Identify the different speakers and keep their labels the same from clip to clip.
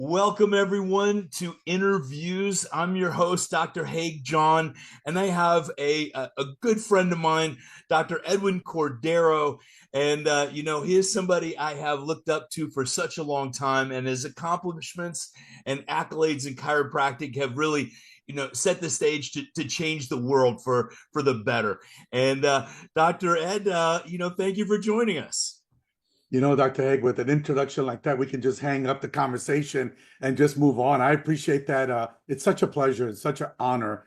Speaker 1: Welcome, everyone, to Interviews. I'm your host, Dr. Haig John, and I have a good friend of mine, Dr. Edwin Cordero. And, he is somebody I have looked up to for such a long time, and his accomplishments and accolades in chiropractic have really set the stage to change the world for the better. And Dr. Ed, thank you for joining us.
Speaker 2: Dr. Haig, with an introduction like that, we can just hang up the conversation and just move on. I appreciate that. It's such a pleasure. It's such an honor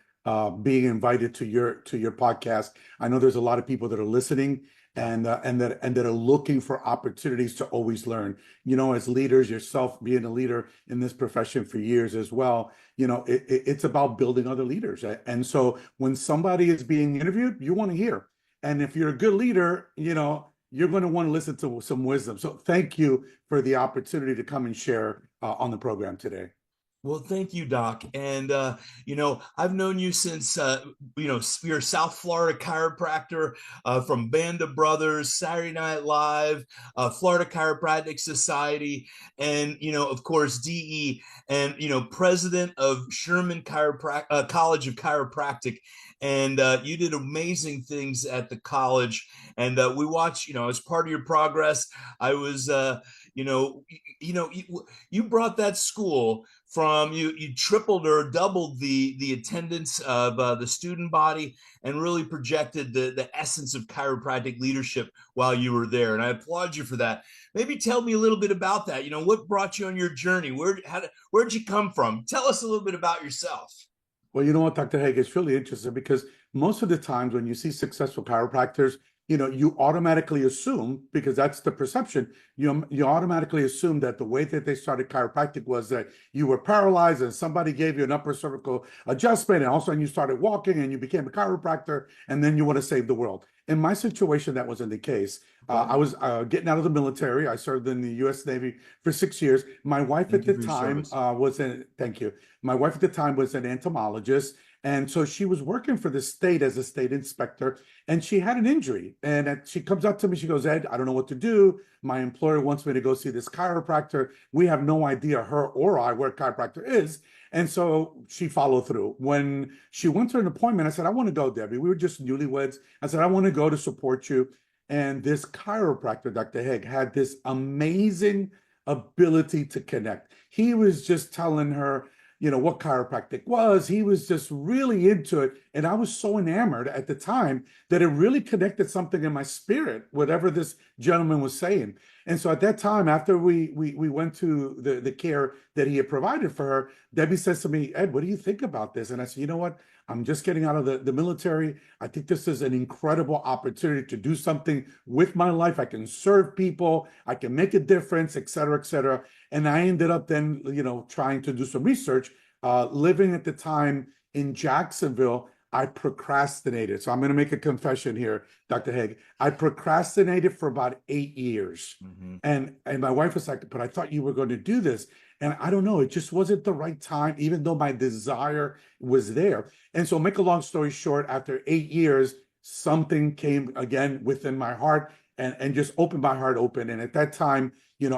Speaker 2: being invited to your podcast. I know there's a lot of people that are listening and that are looking for opportunities to always learn. As leaders, yourself being a leader in this profession for years as well, it's about building other leaders. And so when somebody is being interviewed, you want to hear. And if you're a good leader, you're going to want to listen to some wisdom. So thank you for the opportunity to come and share on the program today.
Speaker 1: Well, thank you, Doc. And, I've known you since, you're a South Florida chiropractor from Band of Brothers, Saturday Night Live, Florida Chiropractic Society, and, of course, DE, and, president of Sherman College of Chiropractic. And you did amazing things at the college. And we watched, as part of your progress, I was, you brought that school from you tripled or doubled the attendance of the student body and really projected the essence of chiropractic leadership while you were there, and I applaud you for that. Maybe tell me a little bit about that. What brought you on your journey? Where'd you come from? Tell us a little bit about yourself.
Speaker 2: Well, you know what, Dr. Haig, it's really interesting because most of the times when you see successful chiropractors, you automatically assume, because that's the perception, you automatically assume that the way that they started chiropractic was that you were paralyzed and somebody gave you an upper cervical adjustment, and all of a sudden you started walking and you became a chiropractor, and then you want to save the world. In my situation, that wasn't the case. I was getting out of the military. I served in the U.S. Navy for 6 years. My wife at the time thank you. My wife at the time was an entomologist. And so she was working for the state as a state inspector, and she had an injury. And she comes up to me, she goes, "Ed, I don't know what to do. My employer wants me to go see this chiropractor. We have no idea, her or I, where a chiropractor is." And so she followed through. When she went to an appointment, I said, "I want to go, Debbie." We were just newlyweds. I said, "I want to go to support you." And this chiropractor, Dr. Haig, had this amazing ability to connect. He was just telling her, what chiropractic was. He was just really into it. And I was so enamored at the time that it really connected something in my spirit, whatever this gentleman was saying. And so at that time, after we went to the care that he had provided for her, Debbie says to me, "Ed, what do you think about this?" And I said, "You know what? I'm just getting out of the military. I think this is an incredible opportunity to do something with my life. I can serve people. I can make a difference, et cetera, et cetera." And I ended up then, trying to do some research. Living at the time in Jacksonville, I procrastinated. So I'm going to make a confession here, Dr. Haig. I procrastinated for about 8 years.
Speaker 1: Mm-hmm.
Speaker 2: And my wife was like, "But I thought you were going to do this." And I don't know, it just wasn't the right time, even though my desire was there. And so, make a long story short, after 8 years, something came again within my heart and just opened my heart open. And at that time,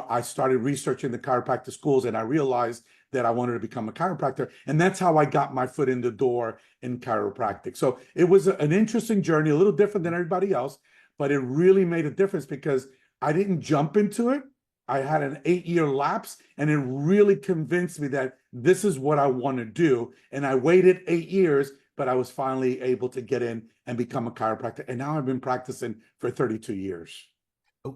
Speaker 2: I started researching the chiropractic schools, and I realized that I wanted to become a chiropractor. And that's how I got my foot in the door in chiropractic. So it was an interesting journey, a little different than everybody else, but it really made a difference because I didn't jump into it. I had an 8-year lapse, and it really convinced me that this is what I want to do. And I waited 8 years, but I was finally able to get in and become a chiropractor. And now I've been practicing for 32 years.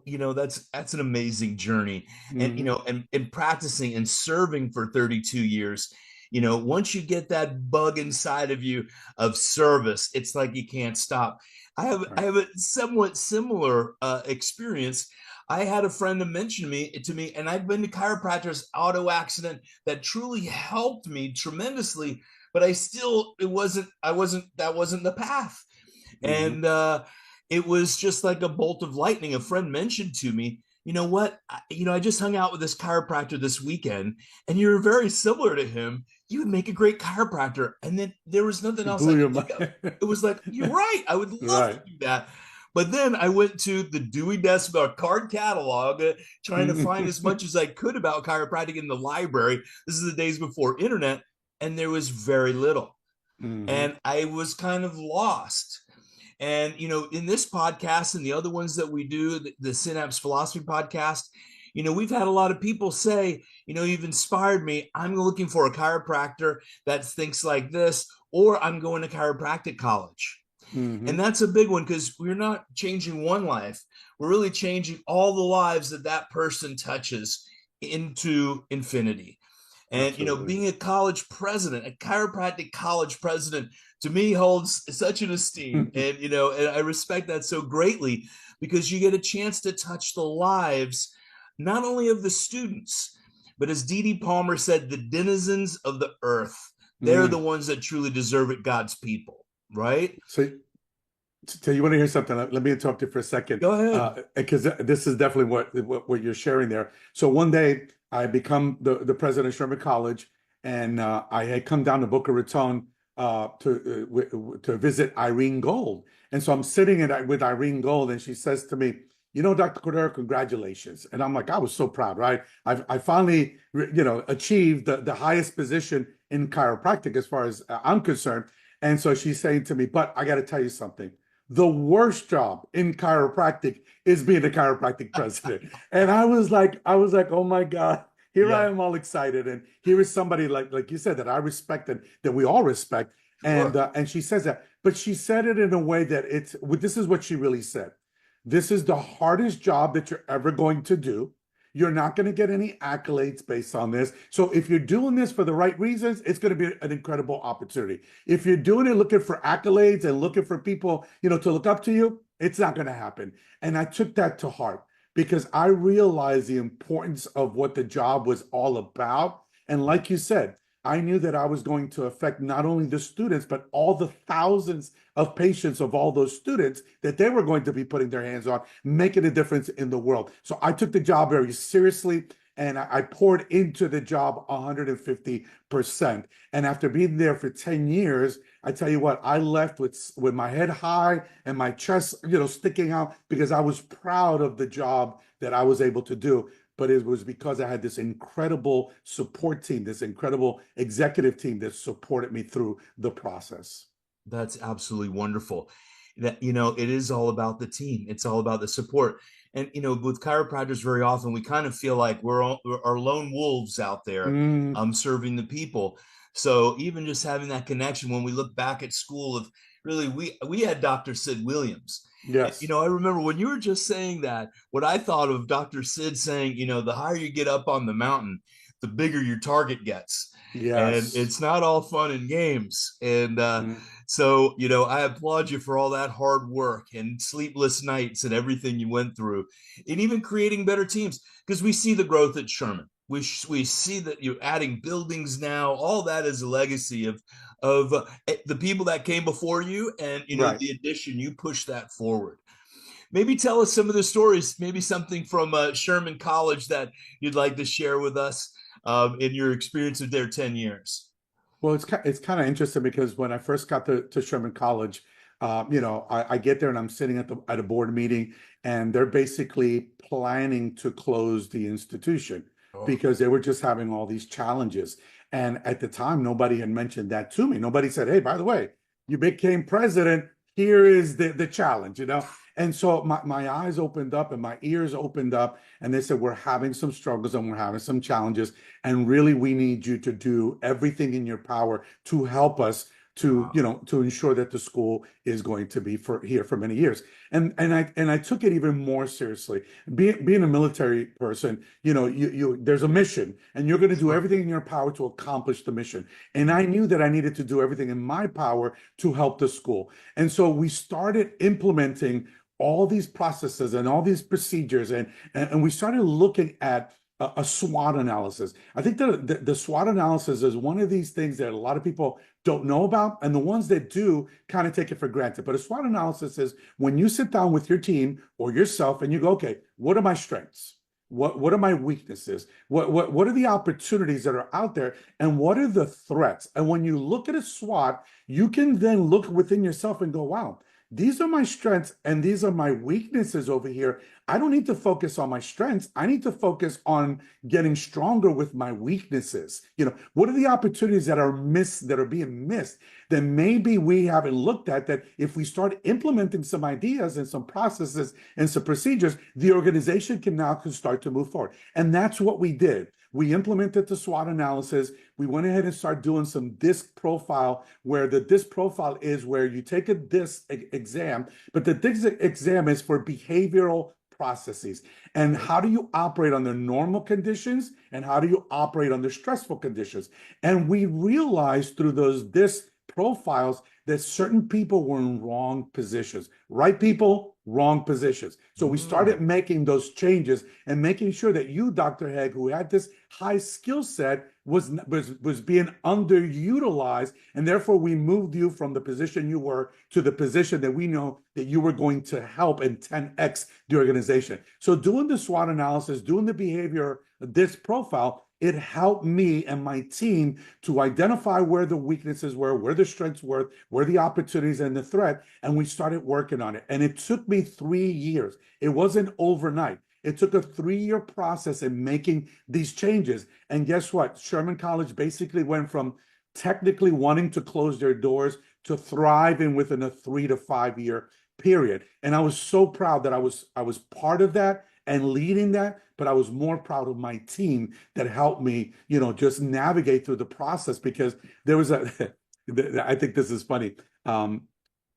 Speaker 1: That's an amazing journey. And
Speaker 2: Mm-hmm.
Speaker 1: and practicing and serving for 32 years, once you get that bug inside of you of service, it's like you can't stop. I
Speaker 2: Right.
Speaker 1: have a somewhat similar experience. I had a friend to mention to me, and I've been to chiropractor's auto accident that truly helped me tremendously, but that wasn't the path.
Speaker 2: Mm-hmm.
Speaker 1: And it was just like a bolt of lightning. A friend mentioned to me, "You know what? I just hung out with this chiropractor this weekend, and you're very similar to him. You would make a great chiropractor." And then there was nothing
Speaker 2: It
Speaker 1: else I
Speaker 2: blew your
Speaker 1: could think of.
Speaker 2: mind.
Speaker 1: It was like, "You're right. I would love to
Speaker 2: Right.
Speaker 1: do that." But then I went to the Dewey Decimal card catalog, trying to find as
Speaker 2: Mhm.
Speaker 1: much as I could about chiropractic in the library. This is the days before internet, and there was very little.
Speaker 2: Mhm.
Speaker 1: And I was kind of lost. And, in this podcast and the other ones that we do, the Synapse Philosophy podcast, we've had a lot of people say, you've inspired me. I'm looking for a chiropractor that thinks like this, or I'm going to chiropractic college. And
Speaker 2: Mhm.
Speaker 1: that's a big one because we're not changing one life. We're really changing all the lives that that person touches into infinity. And,
Speaker 2: Absolutely.
Speaker 1: being a college president, a chiropractic college president, to me holds such an esteem. And, and I respect that so greatly because you get a chance to touch the lives, not only of the students, but as Dee Dee Palmer said, the denizens of the earth. They're the
Speaker 2: Mm.
Speaker 1: ones that truly deserve it, God's people, right?
Speaker 2: So you want to hear something? Let me interrupt you for a second,
Speaker 1: Go ahead.
Speaker 2: because this is definitely what you're sharing there. So one day I become the president of Sherman College, and I had come down to Boca Raton to visit Irene Gold, and so I'm sitting with Irene Gold, and she says to me, "You know, Dr. Cordero, congratulations." And I'm like, I was so proud, right? I finally, achieved the highest position in chiropractic as far as I'm concerned. And so she's saying to me, "But I got to tell you something. The worst job in chiropractic is being a chiropractic president." And I was like, oh my God, here I
Speaker 1: Yeah,
Speaker 2: am all excited. And here is somebody like you said, that I respect and that we all respect.
Speaker 1: sure.
Speaker 2: And she says that, but she said it in a way that this is what she really said. This is the hardest job that you're ever going to do. You're not going to get any accolades based on this. So if you're doing this for the right reasons, it's going to be an incredible opportunity. If you're doing it looking for accolades and looking for people, to look up to you, it's not going to happen. And I took that to heart because I realized the importance of what the job was all about. And like you said, I knew that I was going to affect not only the students, but all the thousands of patients of all those students that they were going to be putting their hands on, making a difference in the world. So I took the job very seriously, and I poured into the job 150%. And after being there for 10 years, I tell you what, I left with my head high and my chest, sticking out because I was proud of the job that I was able to do. But it was because I had this incredible support team, this incredible executive team that supported me through the process.
Speaker 1: That's absolutely wonderful. That it is all about the team. It's all about the support. And with chiropractors, very often we kind of feel like we're our lone wolves out there,
Speaker 2: Mm,
Speaker 1: serving the people. So even just having that connection, when we look back at school, of really we had Dr. Sid Williams. And
Speaker 2: yes.
Speaker 1: I remember when you were just saying that, what I thought of Dr. Sid saying, the higher you get up on the mountain, the bigger your target gets. And
Speaker 2: Yes.
Speaker 1: it's not all fun and games. And
Speaker 2: Mm,
Speaker 1: so, I applaud you for all that hard work and sleepless nights and everything you went through, and even creating better teams because we see the growth at Sherman. We see that you're adding buildings now. All that is a legacy of the people that came before you, and
Speaker 2: right.
Speaker 1: the addition you push that forward. Maybe tell us some of the stories. Maybe something from Sherman College that you'd like to share with us in your experience of their 10 years.
Speaker 2: Well, it's kind of interesting because when I first got to Sherman College, I get there and I'm sitting at a board meeting, and they're basically planning to close the institution
Speaker 1: Oh,
Speaker 2: because they were just having all these challenges. And at the time, nobody had mentioned that to me. Nobody said, "Hey, by the way, you became president. Here is the challenge." And so my eyes opened up and my ears opened up, and they said, "We're having some struggles and we're having some challenges. And really, we need you to do everything in your power to help us to,
Speaker 1: wow.
Speaker 2: to ensure that the school is going to be here for many years." And I took it even more seriously. Being a military person, there's a mission, and you're going to do
Speaker 1: Sure.
Speaker 2: everything in your power to accomplish the mission. And I knew that I needed to do everything in my power to help the school. And so we started implementing all these processes and all these procedures, and we started looking at a SWOT analysis. I think the SWOT analysis is one of these things that a lot of people don't know about, and the ones that do kind of take it for granted. But a SWOT analysis is when you sit down with your team or yourself and you go, okay, what are my strengths? What are my weaknesses? What are the opportunities that are out there, and what are the threats? And when you look at a SWOT, you can then look within yourself and go, wow. these are my strengths and these are my weaknesses over here. I don't need to focus on my strengths. I need to focus on getting stronger with my weaknesses. What are the opportunities that are missed, that are being missed, that maybe we haven't looked at, that if we start implementing some ideas and some processes and some procedures, the organization can start to move forward. And that's what we did. We implemented the SWOT analysis. We went ahead and started doing some DISC profile, where the DISC profile is where you take a DISC exam, but the DISC exam is for behavioral processes. And how do you operate under normal conditions, and how do you operate under stressful conditions? And we realized through those DISC profiles that certain people were in wrong positions. Right people, wrong positions. So we started making those changes and making sure that you, Dr. Haig, who had this high skill set, was being underutilized, and therefore we moved you from the position you were to the position that we know that you were going to help and 10x the organization. So doing the SWOT analysis, doing the behavior, this profile, it helped me and my team to identify where the weaknesses were, where the strengths were, where the opportunities and the threat, and we started working on it. And it took me 3 years. It wasn't overnight. It took a 3-year process in making these changes. And guess what? Sherman College basically went from technically wanting to close their doors to thriving within a 3 to 5 year period. And I was so proud that I was part of that and leading that, but I was more proud of my team that helped me, just navigate through the process, because there was I think this is funny.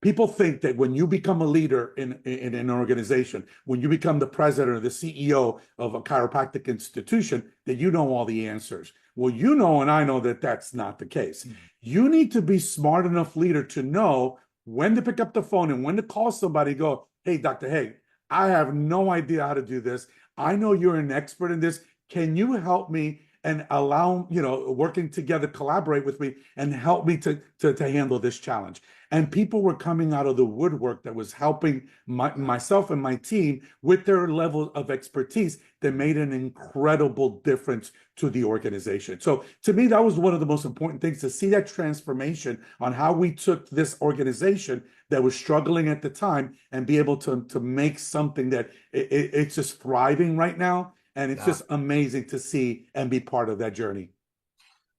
Speaker 2: People think that when you become a leader in an organization, when you become the president or the CEO of a chiropractic institution, that you know all the answers. Well, and I know that that's not the case. You need to be smart enough leader to know when to pick up the phone and when to call somebody, go, hey, Dr. Haig, I have no idea how to do this. I know you're an expert in this. Can you help me and allow, working together, collaborate with me and help me to handle this challenge? And people were coming out of the woodwork that was helping myself and my team with their level of expertise that made an incredible difference to the organization. So to me, that was one of the most important things, to see that transformation on how we took this organization that was struggling at the time and be able to make something that it's just thriving right now. And it's just amazing to see and be part of that journey.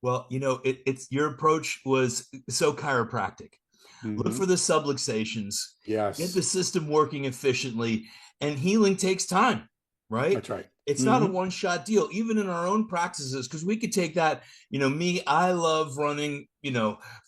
Speaker 1: Well, it's your approach was so chiropractic. Look for the subluxations, get the
Speaker 2: Yes.
Speaker 1: system working efficiently, and healing takes time, right?
Speaker 2: That's right.
Speaker 1: It's not a one-shot deal, even in our own practices, because we could take that, I love running,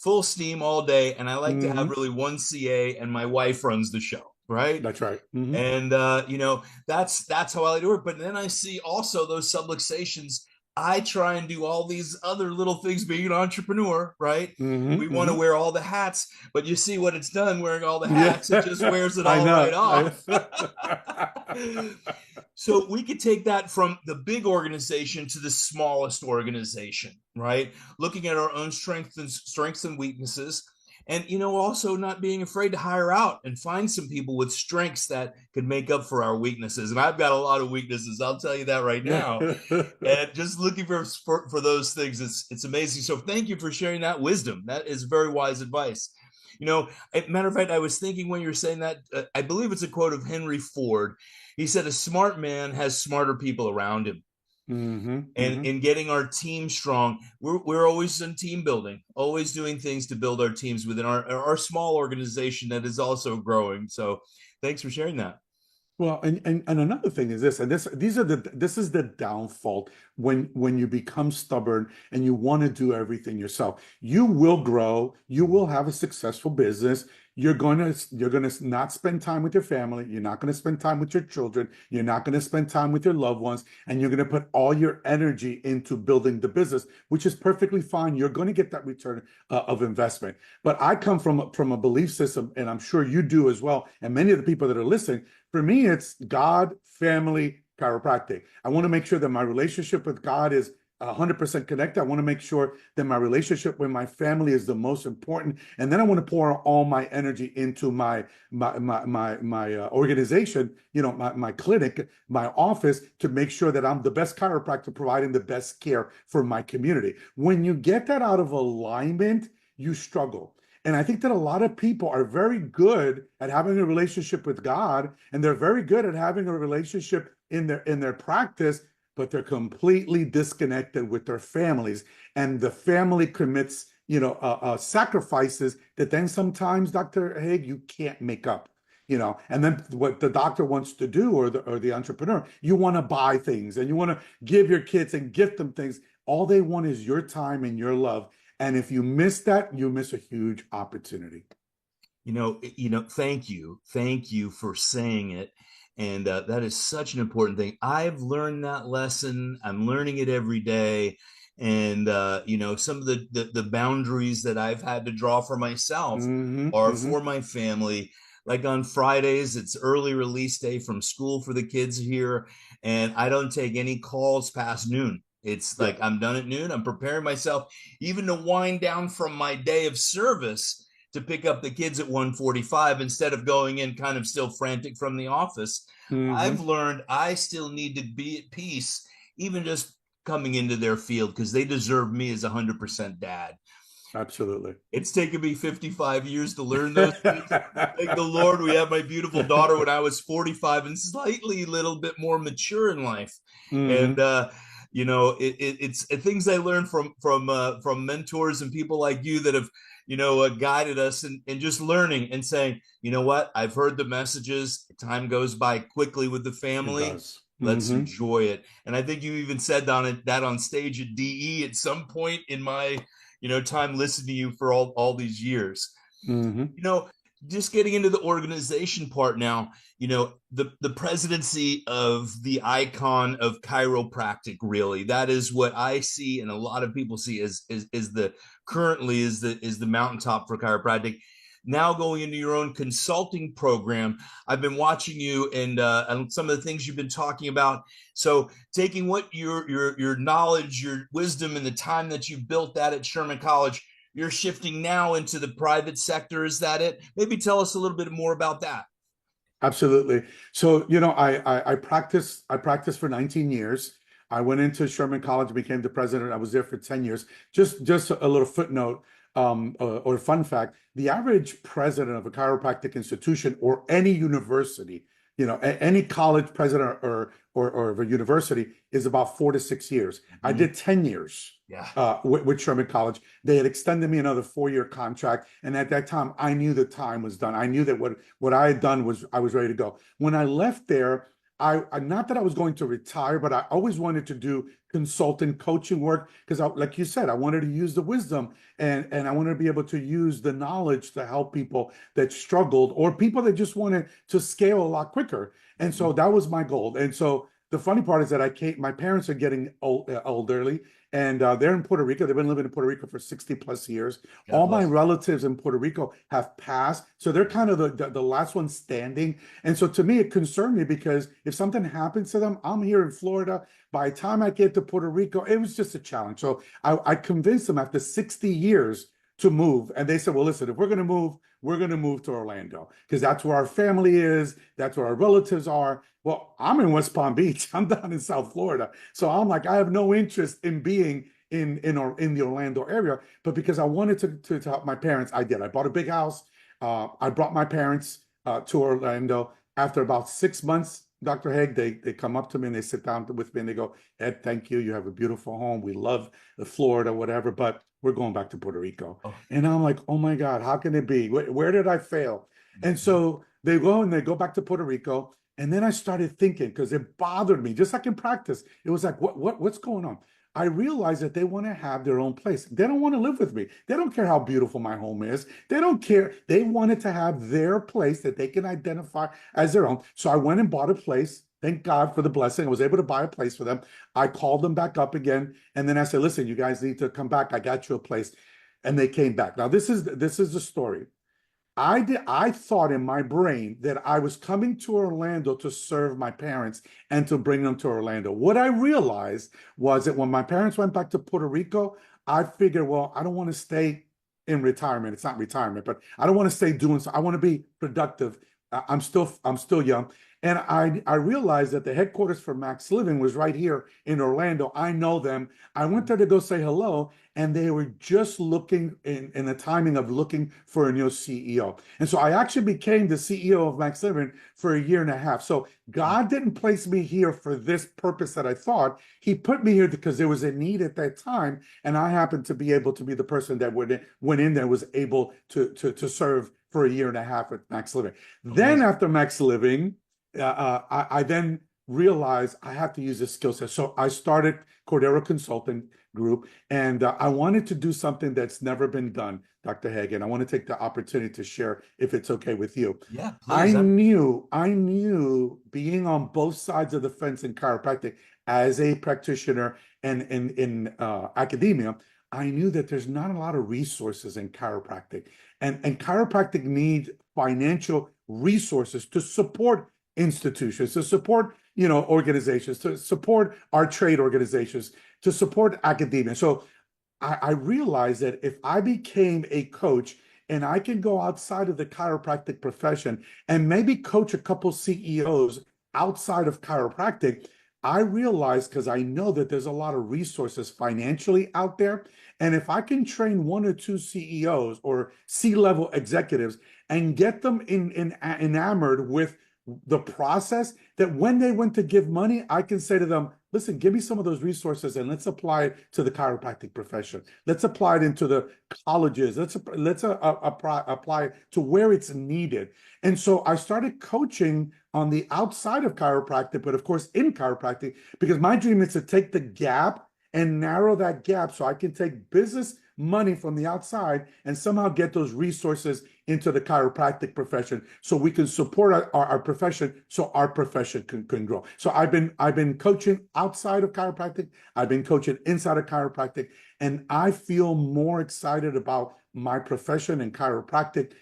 Speaker 1: full steam all day, and I like to have really one CA, and my wife runs the show, right?
Speaker 2: That's right.
Speaker 1: And that's how I like to work. But then I see also those subluxations. I try and do all these other little things being an entrepreneur, right? We want to wear all the hats, but you see what it's done wearing all the hats. It just wears it all right off. So we could take that from the big organization to the smallest organization, right? Looking at our own strengths and weaknesses. And, also not being afraid to hire out and find some people with strengths that could make up for our weaknesses. And I've got a lot of weaknesses, I'll tell you that right now. And just looking for those things, it's amazing. So thank you for sharing that wisdom. That is very wise advice. Matter of fact, I was thinking when you were saying that, I believe it's a quote of Henry Ford. He said, a smart man has smarter people around him. And in getting our team strong, we're always in team building, always doing things to build our teams within our small organization that is also growing. So thanks for sharing that.
Speaker 2: Well, and another thing is this, and this is the downfall when you become stubborn and you want to do everything yourself. You will grow, you will have a successful business. You're gonna not spend time with your family. You're not gonna spend time with your children. You're not gonna spend time with your loved ones, and you're gonna put all your energy into building the business, which is perfectly fine. You're going to get that return of investment. But I come from a belief system, and I'm sure you do as well, and many of the people that are listening. For me, it's God, family, chiropractic. I want to make sure that my relationship with God is 100% connected. I want to make sure that my relationship with my family is the most important, and then I want to pour all my energy into my organization, my clinic, my office, to make sure that I'm the best chiropractor providing the best care for my community. When you get that out of alignment, you struggle. And I think that a lot of people are very good at having a relationship with God, and they're very good at having a relationship in their practice, but they're completely disconnected with their families, and the family commits, sacrifices that then sometimes, Dr. Haig, you can't make up. And then what the doctor wants to do, or the entrepreneur, you want to buy things and you want to give your kids and gift them things. All they want is your time and your love. And if you miss that, you miss a huge opportunity.
Speaker 1: Thank you for saying it. And that is such an important thing. I've learned that lesson. I'm learning it every day. And some of the boundaries that I've had to draw for myself
Speaker 2: Hmm.
Speaker 1: are
Speaker 2: Hmm.
Speaker 1: for my family. Like on Fridays, it's early release day from school for the kids here, and I don't take any calls past noon. It's
Speaker 2: Yeah.
Speaker 1: like I'm done at noon. I'm preparing myself even to wind down from my day of service to pick up the kids at 1:45 instead of going in kind of still frantic from the office. I've
Speaker 2: Hmm.
Speaker 1: learned I still need to be at peace, even just coming into their field, because they deserve me as 100% dad.
Speaker 2: Absolutely.
Speaker 1: It's taken me 55 years to learn those things. Thank the Lord, we had my beautiful daughter when I was 45 and slightly a little bit more mature in life. And
Speaker 2: Hmm.
Speaker 1: it's things I learned from mentors and people like you that have guided us, and just learning and saying, you know what, I've heard the messages. Time goes by quickly with the
Speaker 2: It
Speaker 1: family.
Speaker 2: does.
Speaker 1: Let's
Speaker 2: Hmm.
Speaker 1: enjoy it. And I think you even said that on stage at DE at some point in my time listening to you for all these years.
Speaker 2: Hmm.
Speaker 1: you know just getting into the organization part now, the presidency of the icon of chiropractic, really, that is what I see and a lot of people see is the currently is the mountaintop for chiropractic. Now going into your own consulting program, I've been watching you and some of the things you've been talking about. So taking what your knowledge, your wisdom, and the time that you built that at Sherman College, you're shifting now into the private sector. Is that it? Maybe tell us a little bit more about that.
Speaker 2: Absolutely. So, I practiced for 19 years. I went into Sherman College, became the president. I was there for 10 years. Just a little footnote, or fun fact, the average president of a chiropractic institution or any university, any college president or of a university is about 4 to 6 years. I
Speaker 1: Mm-hmm.
Speaker 2: did 10 years
Speaker 1: Yeah.
Speaker 2: with Sherman College. They had extended me another 4-year contract, and at that time, I knew the time was done. I knew that what I had done was I was ready to go. When I left there, I not that I was going to retire, but I always wanted to do consultant coaching work because, like you said, I wanted to use the wisdom, and I wanted to be able to use the knowledge to help people that struggled or people that just wanted to scale a lot quicker. And
Speaker 1: Mm-hmm.
Speaker 2: so that was my goal. And so the funny part is that my parents are getting elderly, and they're in Puerto Rico. They've been living in Puerto Rico for 60 plus years.
Speaker 1: God
Speaker 2: All my
Speaker 1: bless.
Speaker 2: relatives in Puerto Rico have passed. So they're kind of the last one standing. And so to me, it concerned me because if something happens to them, I'm here in Florida. By the time I get to Puerto Rico, it was just a challenge. So I convinced them after 60 years to move. And they said, well, listen, if we're going to move, we're going to move to Orlando because that's where our family is. That's where our relatives are. Well, I'm in West Palm Beach. I'm down in South Florida. So I'm like, I have no interest in being in the Orlando area. But because I wanted to help my parents, I did. I bought a big house. I brought my parents to Orlando. After about 6 months, Dr. Haig, they come up to me and they sit down with me and they go, Ed, thank you. You have a beautiful home. We love the Florida, whatever, but we're going back to Puerto Rico.
Speaker 1: Oh.
Speaker 2: And I'm like, oh my God, how can it be? Where did I fail? And
Speaker 1: Mm-hmm.
Speaker 2: so they go back to Puerto Rico. And then I started thinking because it bothered me, just like in practice. It was like, what's going on? I realized that they want to have their own place. They don't want to live with me. They don't care how beautiful my home is. They don't care. They wanted to have their place that they can identify as their own. So I went and bought a place. Thank God for the blessing. I was able to buy a place for them. I called them back up again. And then I said, listen, you guys need to come back. I got you a place. And they came back. Now, this is the story. I thought in my brain that I was coming to Orlando to serve my parents and to bring them to Orlando. What I realized was that when my parents went back to Puerto Rico, I figured, well, I don't want to stay in retirement. It's not retirement, but I don't want to stay doing so. I want to be productive. I'm still young. And I realized that the headquarters for Max Living was right here in Orlando. I know them. I went there to go say hello, and they were just looking in the timing of looking for a new CEO. And so I actually became the CEO of Max Living for a year and a half. So God didn't place me here for this purpose that I thought. He put me here because there was a need at that time, and I happened to be able to be the person that went in there, was able to serve for a year and a half at Max Living. Then
Speaker 1: Amazing.
Speaker 2: after Max Living, I then realized I have to use this skill set. So I started Cordero Consulting Group, and I wanted to do something that's never been done, Dr. Hagen. I want to take the opportunity to share, if it's okay with you.
Speaker 1: Yeah,
Speaker 2: I
Speaker 1: please.
Speaker 2: knew being on both sides of the fence in chiropractic as a practitioner and in academia, I knew that there's not a lot of resources in chiropractic, and chiropractic need financial resources to support institutions, to support organizations, to support our trade organizations, to support academia. So I realized that if I became a coach and I can go outside of the chiropractic profession and maybe coach a couple CEOs outside of chiropractic, I realized, because I know that there's a lot of resources financially out there. And if I can train one or two CEOs or C-level executives and get them enamored with the process, that when they went to give money, I can say to them, listen, give me some of those resources and let's apply it to the chiropractic profession. Let's apply it into the colleges. Let's apply it to where it's needed. And so I started coaching on the outside of chiropractic, but of course in chiropractic, because my dream is to take the gap and narrow that gap so I can take business money from the outside and somehow get those resources into the chiropractic profession so we can support our profession, so our profession can grow. So I've been coaching outside of chiropractic, I've been coaching inside of chiropractic, and I feel more excited about my profession in chiropractic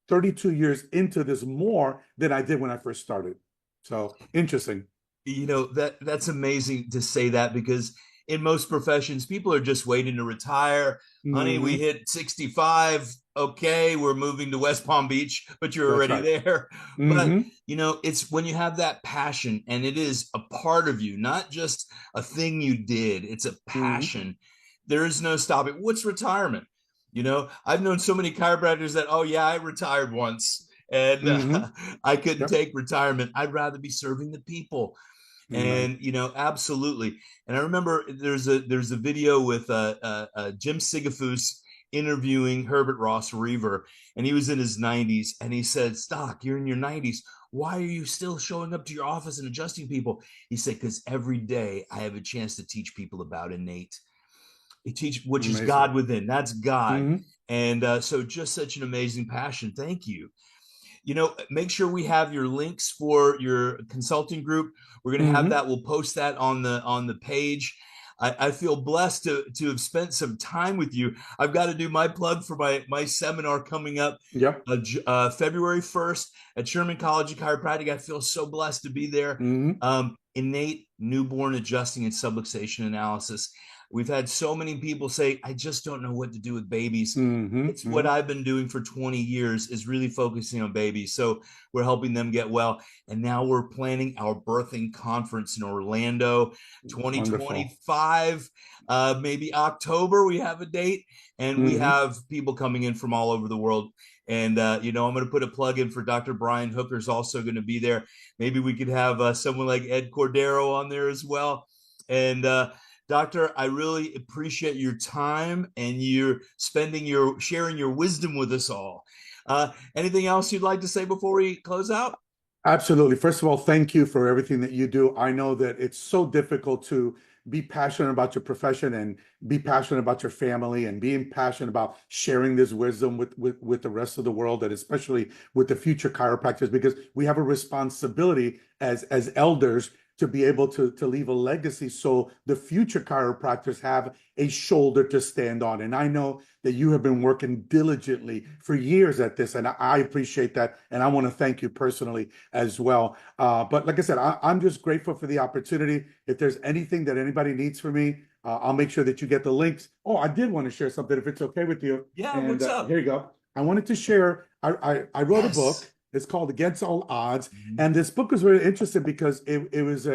Speaker 2: 32 years into this more than I did when I first started. So interesting.
Speaker 1: That's amazing to say that, because in most professions people are just waiting to retire. Honey, we
Speaker 2: Hmm.
Speaker 1: hit 65, okay, we're moving to West Palm Beach, but you're
Speaker 2: That's
Speaker 1: already
Speaker 2: right.
Speaker 1: there. But
Speaker 2: Hmm.
Speaker 1: it's when you have that passion and it is a part of you, not just a thing you did, it's a
Speaker 2: Hmm.
Speaker 1: passion. There is no stopping. What's retirement? I've known so many chiropractors that, oh yeah, I retired once, and
Speaker 2: Hmm.
Speaker 1: I couldn't
Speaker 2: Yep.
Speaker 1: take retirement. I'd rather be serving the people.
Speaker 2: Right.
Speaker 1: And absolutely. And I remember there's a video with Jim Sigafus interviewing Herbert Ross Reaver, and he was in his 90s, and he said, Stock, you're in your 90s, why are you still showing up to your office and adjusting people? He said, because every day I have a chance to teach people about innate. He teach, which is
Speaker 2: Amazing.
Speaker 1: God within. That's God.
Speaker 2: Hmm.
Speaker 1: And so just such an amazing passion. Thank you. Make sure we have your links for your consulting group. We're going to have
Speaker 2: Hmm.
Speaker 1: that. We'll post that on the page. I feel blessed to have spent some time with you. I've got to do my plug for my seminar coming up
Speaker 2: Yep.
Speaker 1: February 1st at Sherman College of Chiropractic. I feel so blessed to be there.
Speaker 2: Hmm.
Speaker 1: Innate newborn adjusting and subluxation analysis. We've had so many people say, I just don't know what to do with babies.
Speaker 2: Hmm.
Speaker 1: It's what
Speaker 2: Hmm.
Speaker 1: I've been doing for 20 years, is really focusing on babies. So we're helping them get well. And now we're planning our birthing conference in Orlando
Speaker 2: Wonderful.
Speaker 1: 2025, maybe October. We have a date, and we
Speaker 2: Hmm.
Speaker 1: have people coming in from all over the world. And, I'm going to put a plug in for Dr. Brian Hooker's also going to be there. Maybe we could have someone like Ed Cordero on there as well. And, Doctor, I really appreciate your time and your sharing your wisdom with us all. Anything else you'd like to say before we close out?
Speaker 2: Absolutely. First of all, thank you for everything that you do. I know that it's so difficult to be passionate about your profession and be passionate about your family and being passionate about sharing this wisdom with the rest of the world, and especially with the future chiropractors, because we have a responsibility as elders to be able to leave a legacy so the future chiropractors have a shoulder to stand on. And I know that you have been working diligently for years at this, and I appreciate that. And I want to thank you personally as well. But like I said, I'm just grateful for the opportunity. If there's anything that anybody needs from me, I'll make sure that you get the links. Oh, I did want to share something if it's okay with you.
Speaker 1: Yeah,
Speaker 2: And
Speaker 1: what's up?
Speaker 2: here you go. I wanted to share, I wrote a
Speaker 1: Yes.
Speaker 2: book. It's called Against All Odds.
Speaker 1: Mhm.
Speaker 2: And this book was very interesting because it was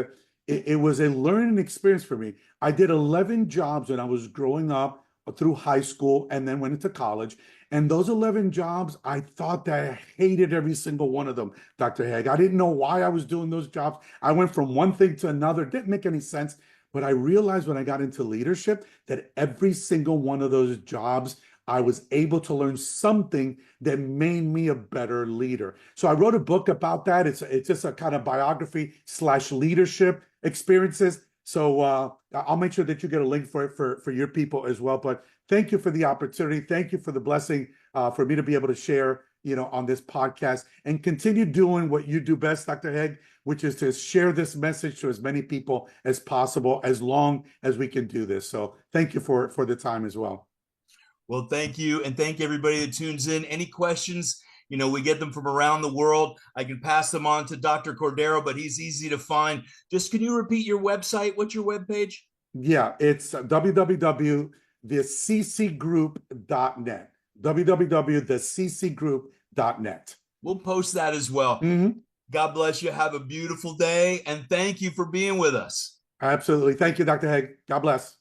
Speaker 2: a learning experience for me. I did 11 jobs when I was growing up through high school and then went into college. And those 11 jobs, I thought that I hated every single one of them, Dr. Haig. I didn't know why I was doing those jobs. I went from one thing to another. It didn't make any sense. But I realized when I got into leadership that every single one of those jobs, I was able to learn something that made me a better leader. So I wrote a book about that. It's just a kind of biography / leadership experiences. So I'll make sure that you get a link for it for your people as well. But thank you for the opportunity. Thank you for the blessing for me to be able to share, on this podcast, and continue doing what you do best, Dr. Haig, which is to share this message to as many people as possible, as long as we can do this. So thank you for the time as well.
Speaker 1: Well, thank you. And thank everybody that tunes in. Any questions? We get them from around the world. I can pass them on to Dr. Cordero, but he's easy to find. Just can you repeat your website? What's your webpage?
Speaker 2: Yeah, it's www.theccgroup.net. www.theccgroup.net.
Speaker 1: We'll post that as well.
Speaker 2: Mm-hmm.
Speaker 1: God bless you. Have a beautiful day. And thank you for being with us.
Speaker 2: Absolutely. Thank you, Dr. Haig. God bless.